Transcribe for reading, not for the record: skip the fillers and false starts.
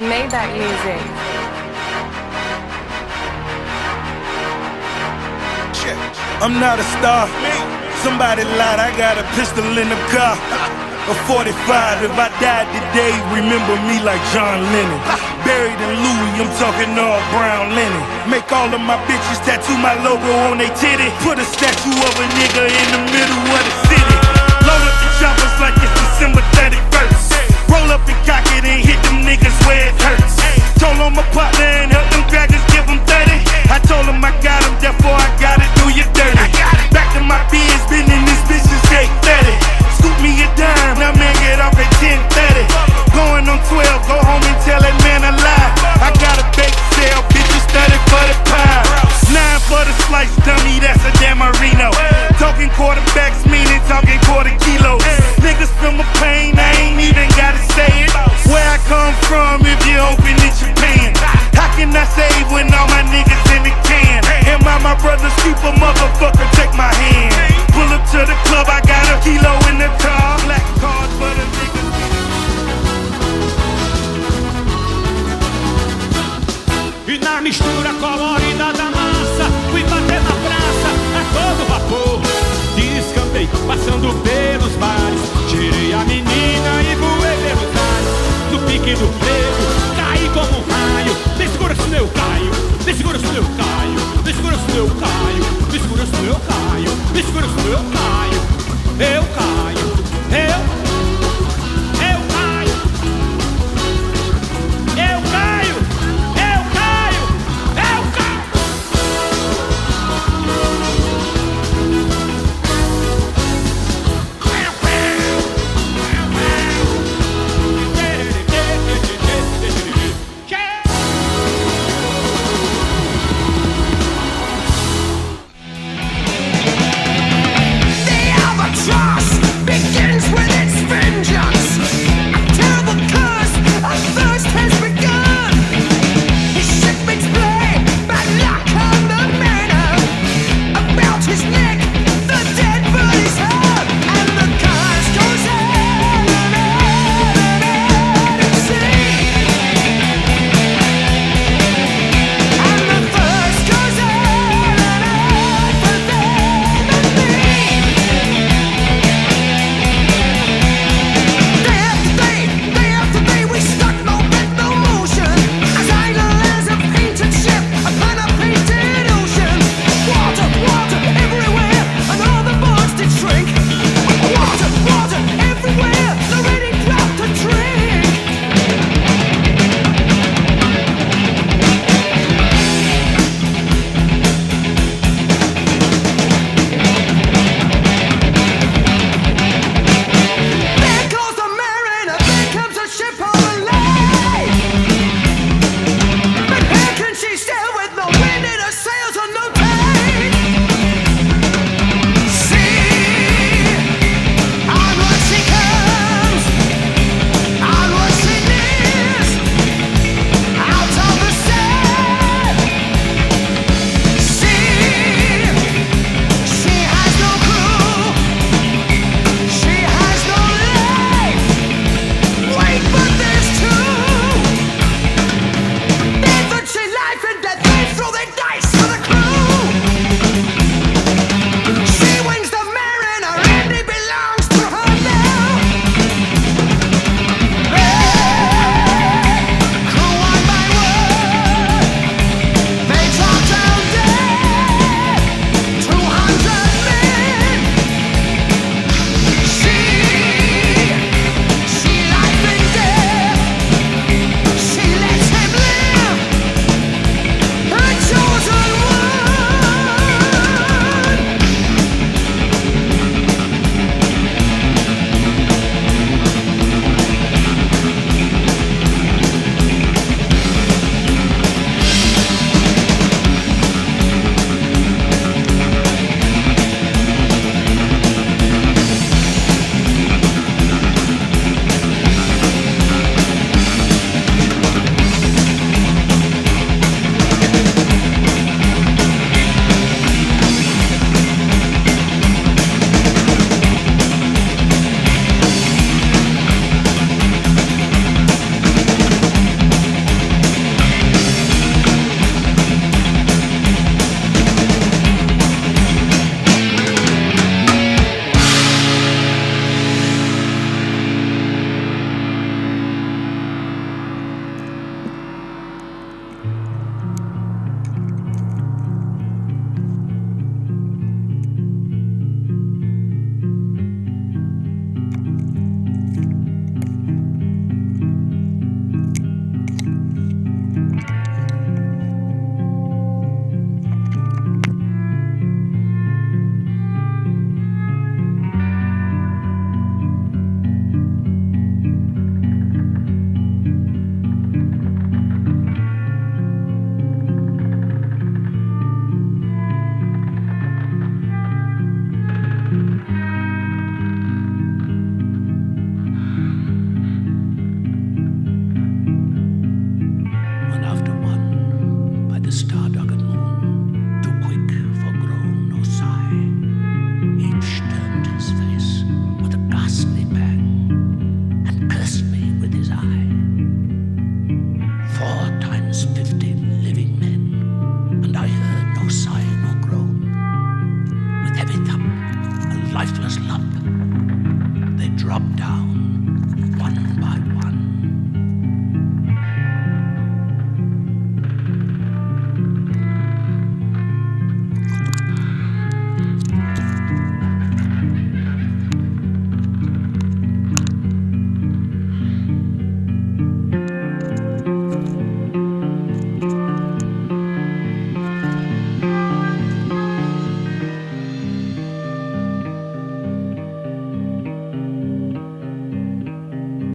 made that music. I'm not a star. Somebody lied, I got a pistol in the car. A 45, if I died today, remember me like John Lennon. Buried in Louis, I'm talking all brown linen. Make all of my bitches tattoo my logo on they titty. Put a statue of a nigga in the middle of the city. Load up the choppers like it's December 31st. Roll up and cock it and hit them niggas where it hurts. Told on my partner and help them crackers, give them 30. I told him I got him, therefore I gotta do you dirty. Back to my biz, been in this bitch since 8:30. Scoop me a dime, now man get off at 10:30. Going on 12, go home and tell that man a lie. I got a bake sale, bitches 30 for the pie. 9 for the slice, dummy, that's a damn Marino. Talking quarterbacks, meaning talking quarter kilos. Niggas feel my pain, I ain't even gotta say it. Where I come from, if you open it, you paying. How can I save when all my niggas in the can? Am I my brother's keeper, motherfucker, take my hand. Pull up to the club, I got a kilo in the car. Black card for the niggas. E na mistura colorida da massa, fui bater na praça a todo vapor. Descampei, passando pelos bares, tirei a menina e voei pelos ares. No pique do frevo, caí como um raio. Descura-se meu Caio, descura-se meu Caio, descura-se meu Caio, descura-se meu Caio, descura-se meu Caio. Eu caio, eu caio, eu caio, eu caio, eu caio. Begins with its vengeance. A terrible curse, a thirst has begun. His shipmates play bad luck on the manor. About his neck, the dead body's hung, and the curse goes on and at sea. And the thirst goes on and on for them and me. Day after day, we stuck no bed, no motion. As idle as a painted ship upon a painted ocean. Water, water everywhere, and all the boats did shrink. Water, water everywhere, the ready crowd to drink. There goes the mariner, there comes a ship.